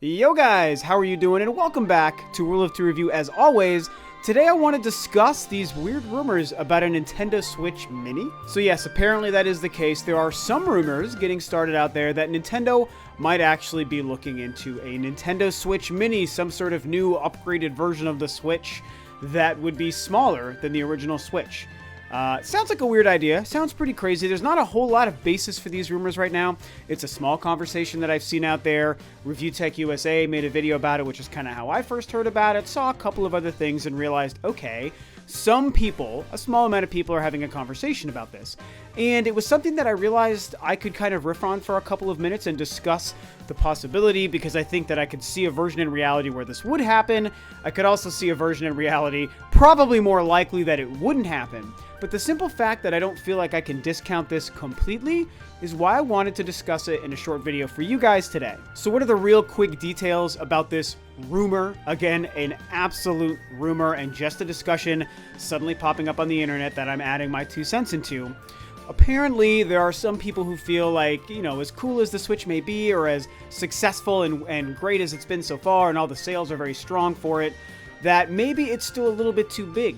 Yo guys, how are you doing? And welcome back to Rule of Two Review as always. Today I want to discuss these weird rumors about a Nintendo Switch Mini. So yes, apparently that is the case. There are some rumors getting started out there that Nintendo might actually be looking into a Nintendo Switch Mini, some sort of new upgraded version of the Switch that would be smaller than the original Switch. Sounds like a weird idea. Sounds pretty crazy. There's not a whole lot of basis for these rumors right now. It's a small conversation that I've seen out there. Review Tech USA made a video about it, which is kind of how I first heard about it. Saw a couple of other things and realized, okay, some people, a small amount of people, are having a conversation about this. And it was something that I realized I could kind of riff on for a couple of minutes and discuss the possibility, because I think that I could see a version in reality where this would happen. I could also see a version in reality probably more likely that it wouldn't happen. But the simple fact that I don't feel like I can discount this completely is why I wanted to discuss it in a short video for you guys today. So what are the real quick details about this rumor? Again, an absolute rumor and just a discussion suddenly popping up on the internet that I'm adding my 2 cents into. Apparently, there are some people who feel like, you know, as cool as the Switch may be, or as successful and great as it's been so far, and all the sales are very strong for it, that maybe it's still a little bit too big.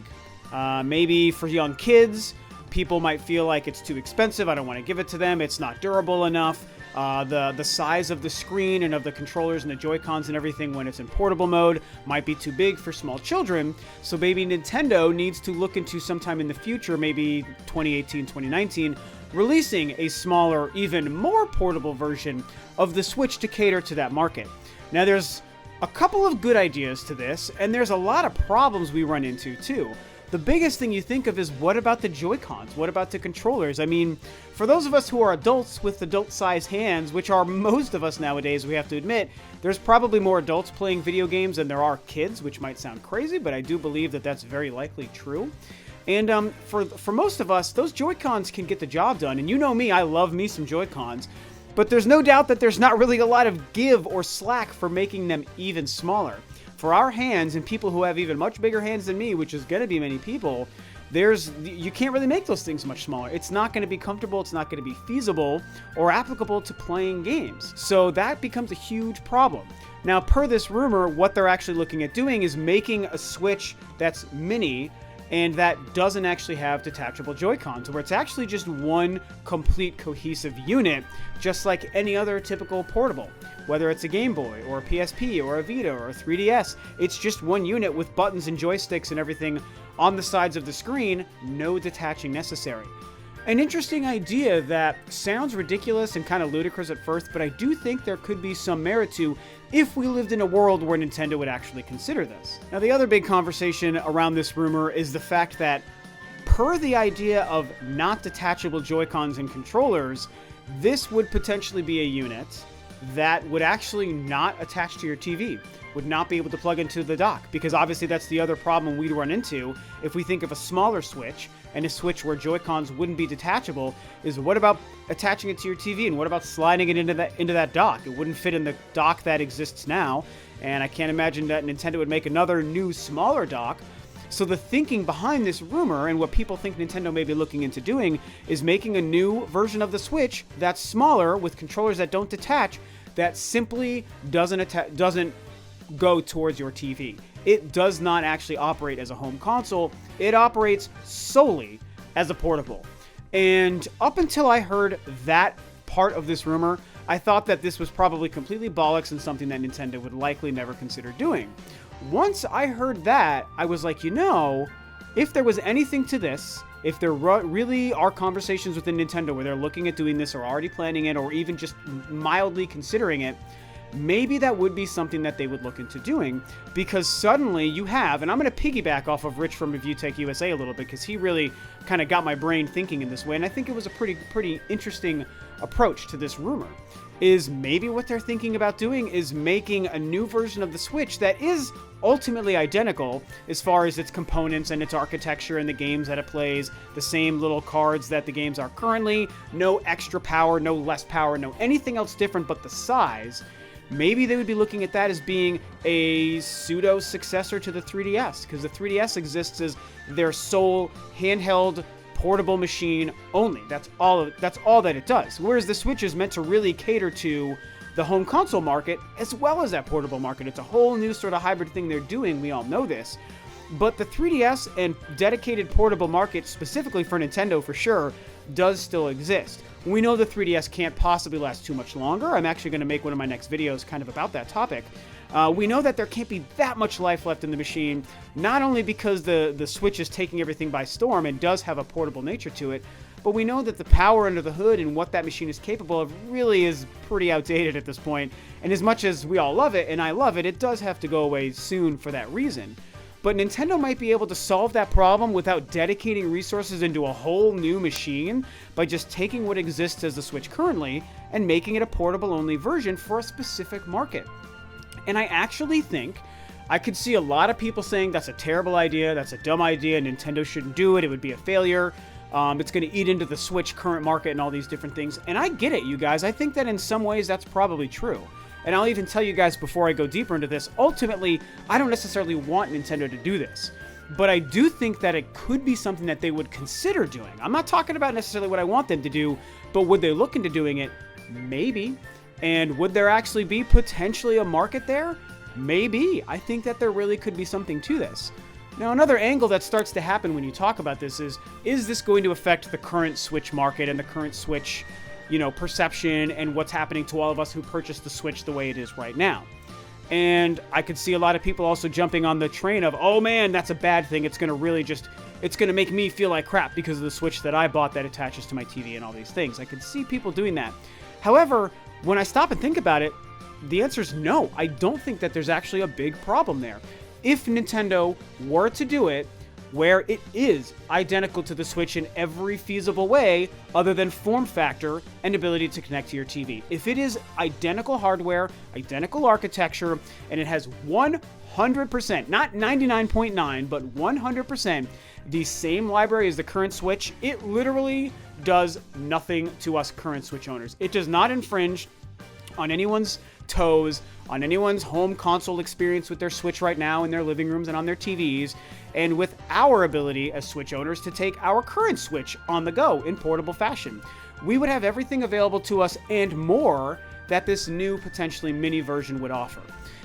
Maybe for young kids, people might feel like it's too expensive. I don't want to give it to them. It's not durable enough. The size of the screen and of the controllers and the Joy-Cons and everything when it's in portable mode might be too big for small children. So maybe Nintendo needs to look into sometime in the future, maybe 2018, 2019, releasing a smaller, even more portable version of the Switch to cater to that market. Now, there's a couple of good ideas to this, and there's a lot of problems we run into too. The biggest thing you think of is, what about the Joy-Cons? What about the controllers? I mean, for those of us who are adults with adult-sized hands, which are most of us nowadays, we have to admit, there's probably more adults playing video games than there are kids, which might sound crazy, but I do believe that that's very likely true. And for most of us, those Joy-Cons can get the job done. And you know me, I love me some Joy-Cons. But there's no doubt that there's not really a lot of give or slack for making them even smaller. For our hands, and people who have even much bigger hands than me, which is going to be many people, you can't really make those things much smaller. It's not going to be comfortable, it's not going to be feasible or applicable to playing games. So that becomes a huge problem. Now, per this rumor, what they're actually looking at doing is making a Switch that's mini and that doesn't actually have detachable Joy-Cons, where it's actually just one complete cohesive unit, just like any other typical portable. Whether it's a Game Boy, or a PSP, or a Vita, or a 3DS, it's just one unit with buttons and joysticks and everything on the sides of the screen, no detaching necessary. An interesting idea that sounds ridiculous and kind of ludicrous at first, but I do think there could be some merit to if we lived in a world where Nintendo would actually consider this. Now, the other big conversation around this rumor is the fact that, per the idea of not detachable Joy-Cons and controllers, this would potentially be a unit that would actually not attach to your TV, would not be able to plug into the dock, because obviously that's the other problem we'd run into if we think of a smaller Switch, and a Switch where Joy-Cons wouldn't be detachable, is what about attaching it to your TV, and what about sliding it into that dock? It wouldn't fit in the dock that exists now, and I can't imagine that Nintendo would make another new, smaller dock. So the thinking behind this rumor, and what people think Nintendo may be looking into doing, is making a new version of the Switch that's smaller, with controllers that don't detach, that simply doesn't go towards your TV. It does not actually operate as a home console. It operates solely as a portable. And up until I heard that part of this rumor, I thought that this was probably completely bollocks and something that Nintendo would likely never consider doing. Once I heard that, I was like, you know, if there was anything to this, if there really are conversations within Nintendo where they're looking at doing this or already planning it or even just mildly considering it, maybe that would be something that they would look into doing, because suddenly you have, and I'm going to piggyback off of Rich from Review Tech USA a little bit, because he really kind of got my brain thinking in this way, and I think it was a pretty interesting approach to this rumor, is maybe what they're thinking about doing is making a new version of the Switch that is ultimately identical as far as its components and its architecture and the games that it plays, the same little cards that the games are currently, no extra power, no less power, no anything else different but the size. Maybe they would be looking at that as being a pseudo successor to the 3DS, because the 3DS exists as their sole handheld portable machine only. That's all that it does. Whereas the Switch is meant to really cater to the home console market as well as that portable market. It's a whole new sort of hybrid thing they're doing. We all know this. But the 3DS and dedicated portable market, specifically for Nintendo for sure, does still exist. We know the 3DS can't possibly last too much longer. I'm actually going to make one of my next videos kind of about that topic. We know that there can't be that much life left in the machine, not only because the Switch is taking everything by storm and does have a portable nature to it, but we know that the power under the hood and what that machine is capable of really is pretty outdated at this point. And as much as we all love it, and I love it, it does have to go away soon for that reason. But Nintendo might be able to solve that problem without dedicating resources into a whole new machine by just taking what exists as the Switch currently and making it a portable-only version for a specific market. And I actually think I could see a lot of people saying that's a terrible idea, that's a dumb idea, Nintendo shouldn't do it, it would be a failure, it's going to eat into the Switch current market and all these different things. And I get it, you guys. I think that in some ways that's probably true. And I'll even tell you guys before I go deeper into this, ultimately, I don't necessarily want Nintendo to do this. But I do think that it could be something that they would consider doing. I'm not talking about necessarily what I want them to do, but would they look into doing it? Maybe. And would there actually be potentially a market there? Maybe. I think that there really could be something to this. Now, another angle that starts to happen when you talk about this is this going to affect the current Switch market and the current Switch, perception and what's happening to all of us who purchased the Switch the way it is right now? And I could see a lot of people also jumping on the train of, oh man, that's a bad thing. It's going to make me feel like crap because of the Switch that I bought that attaches to my TV and all these things. I could see people doing that. However, when I stop and think about it, the answer is no. I don't think that there's actually a big problem there. If Nintendo were to do it where it is identical to the Switch in every feasible way other than form factor and ability to connect to your TV. If it is identical hardware, identical architecture, and it has 100%, not 99.9, but 100% the same library as the current Switch, it literally does nothing to us current Switch owners. It does not infringe on anyone's toes, on anyone's home console experience with their Switch right now in their living rooms and on their TVs, and with our ability as Switch owners to take our current Switch on the go in portable fashion. We would have everything available to us and more that this new potentially mini version would offer.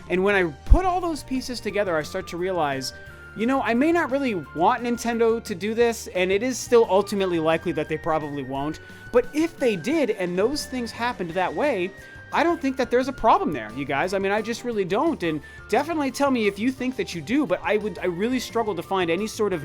And when I put all those pieces together, I start to realize, I may not really want Nintendo to do this, and it is still ultimately likely that they probably won't, but if they did and those things happened that way, I don't think that there's a problem there, you guys. I mean, I just really don't. And definitely tell me if you think that you do, but I really struggle to find any sort of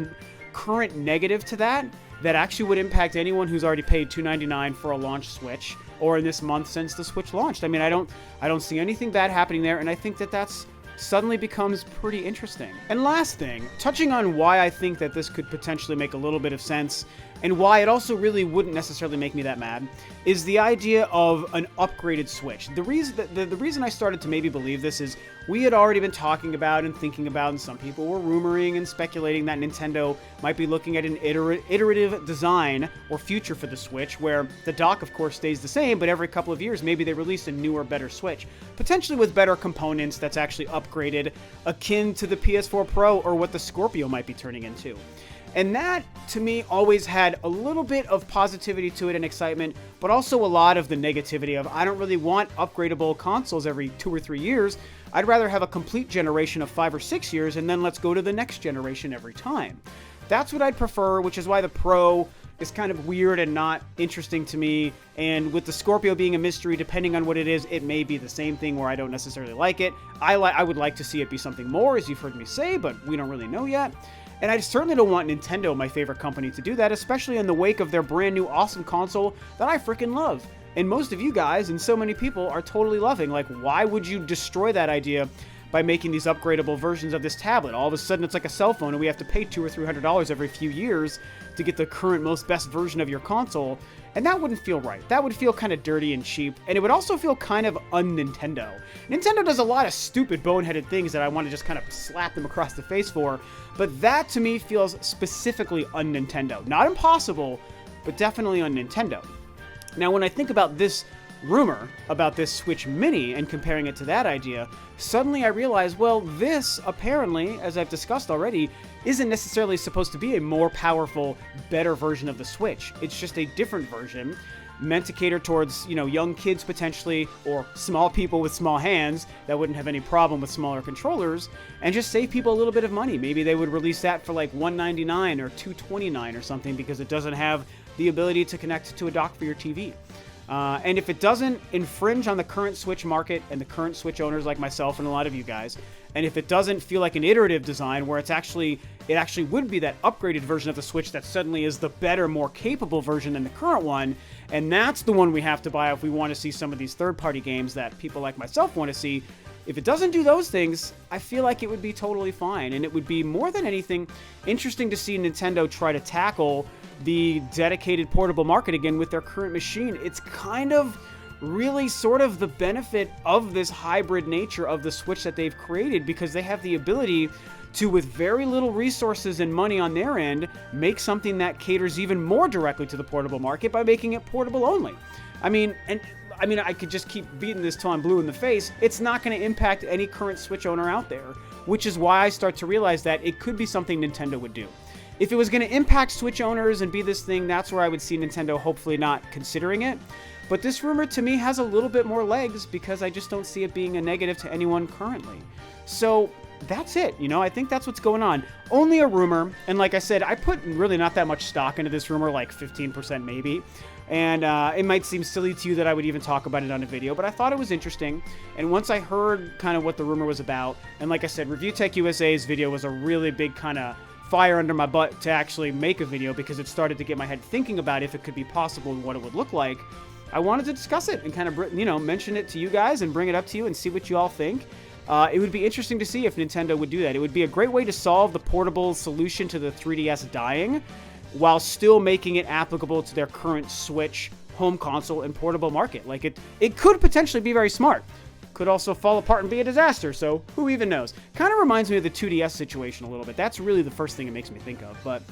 current negative to that actually would impact anyone who's already paid $299 for a launch Switch, or in this month since the Switch launched. I mean, I don't see anything bad happening there, and I think that that's suddenly becomes pretty interesting. And last thing, touching on why I think that this could potentially make a little bit of sense, and why it also really wouldn't necessarily make me that mad, is the idea of an upgraded Switch. The reason I started to maybe believe this is we had already been talking about and thinking about, and some people were rumoring and speculating that Nintendo might be looking at an iterative design or future for the Switch, where the dock, of course, stays the same, but every couple of years, maybe they release a newer, better Switch, potentially with better components that's actually upgraded, akin to the PS4 Pro or what the Scorpio might be turning into. And that, to me, always had a little bit of positivity to it and excitement, but also a lot of the negativity of, I don't really want upgradable consoles every 2 or 3 years. I'd rather have a complete generation of 5 or 6 years, and then let's go to the next generation every time. That's what I'd prefer, which is why the Pro is kind of weird and not interesting to me. And with the Scorpio being a mystery, depending on what it is, it may be the same thing where I don't necessarily like it. I would like to see it be something more, as you've heard me say, but we don't really know yet. And I certainly don't want Nintendo, my favorite company, to do that, especially in the wake of their brand new awesome console that I freaking love. And most of you guys and so many people are totally loving. Like, why would you destroy that idea by making these upgradable versions of this tablet? All of a sudden it's like a cell phone and we have to pay $200 or $300 every few years to get the current most best version of your console. And that wouldn't feel right. That would feel kind of dirty and cheap, and it would also feel kind of un-Nintendo. Nintendo does a lot of stupid, boneheaded things that I want to just kind of slap them across the face for, but that to me feels specifically un-Nintendo. Not impossible, but definitely un-Nintendo. Now, when I think about this rumor about this Switch Mini and comparing it to that idea, suddenly I realize, well, this apparently, as I've discussed already, isn't necessarily supposed to be a more powerful, better version of the Switch. It's just a different version. meant to cater towards, you know, young kids potentially, or small people with small hands that wouldn't have any problem with smaller controllers, and just save people a little bit of money. Maybe they would release that for like $199 or $229 or something, because it doesn't have the ability to connect to a dock for your TV. And if it doesn't infringe on the current Switch market and the current Switch owners like myself and a lot of you guys, and if it doesn't feel like an iterative design where it actually would be that upgraded version of the Switch that suddenly is the better, more capable version than the current one, and that's the one we have to buy if we want to see some of these third-party games that people like myself want to see. If it doesn't do those things, I feel like it would be totally fine, and it would be, more than anything, interesting to see Nintendo try to tackle the dedicated portable market again with their current machine. It's kind of really sort of the benefit of this hybrid nature of the Switch that they've created, because they have the ability to, with very little resources and money on their end, make something that caters even more directly to the portable market by making it portable only. I mean, I could just keep beating this till I'm blue in the face. It's not going to impact any current Switch owner out there, which is why I start to realize that it could be something Nintendo would do. If it was going to impact Switch owners and be this thing, that's where I would see Nintendo hopefully not considering it. But this rumor to me has a little bit more legs, because I just don't see it being a negative to anyone currently. So that's it. You know, I think that's what's going on. Only a rumor. And like I said, I put really not that much stock into this rumor, like 15% maybe. And it might seem silly to you that I would even talk about it on a video, but I thought it was interesting. And once I heard kind of what the rumor was about, and like I said, Review Tech USA's video was a really big kind of fire under my butt to actually make a video, because it started to get my head thinking about if it could be possible and what it would look like. I wanted to discuss it and kind of, you know, mention it to you guys and bring it up to you and see what you all think. It would be interesting to see if Nintendo would do that. It would be a great way to solve the portable solution to the 3DS dying, while still making it applicable to their current Switch home console and portable market. Like, it could potentially be very smart. Could also fall apart and be a disaster, so who even knows? Kind of reminds me of the 2DS situation a little bit. That's really the first thing it makes me think of. But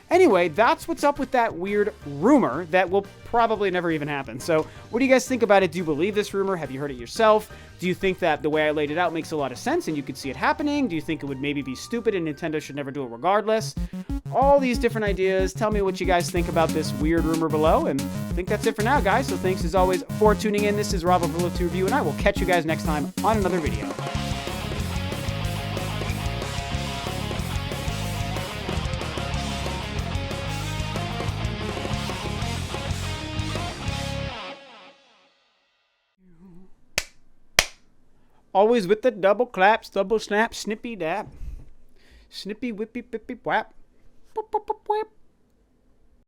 anyway, that's what's up with that weird rumor that will probably never even happen. So what do you guys think about it? Do you believe this rumor? Have you heard it yourself? Do you think that the way I laid it out makes a lot of sense and you could see it happening? Do you think it would maybe be stupid and Nintendo should never do it regardless? All these different ideas. Tell me what you guys think about this weird rumor below. And I think that's it for now, guys. So thanks as always for tuning in. This is Rob of Rule 2 Review, and I will catch you guys next time on another video. Always with the double claps, double snap, snippy dap. Snippy whippy pippy whap. Whap, whap, whap, whap.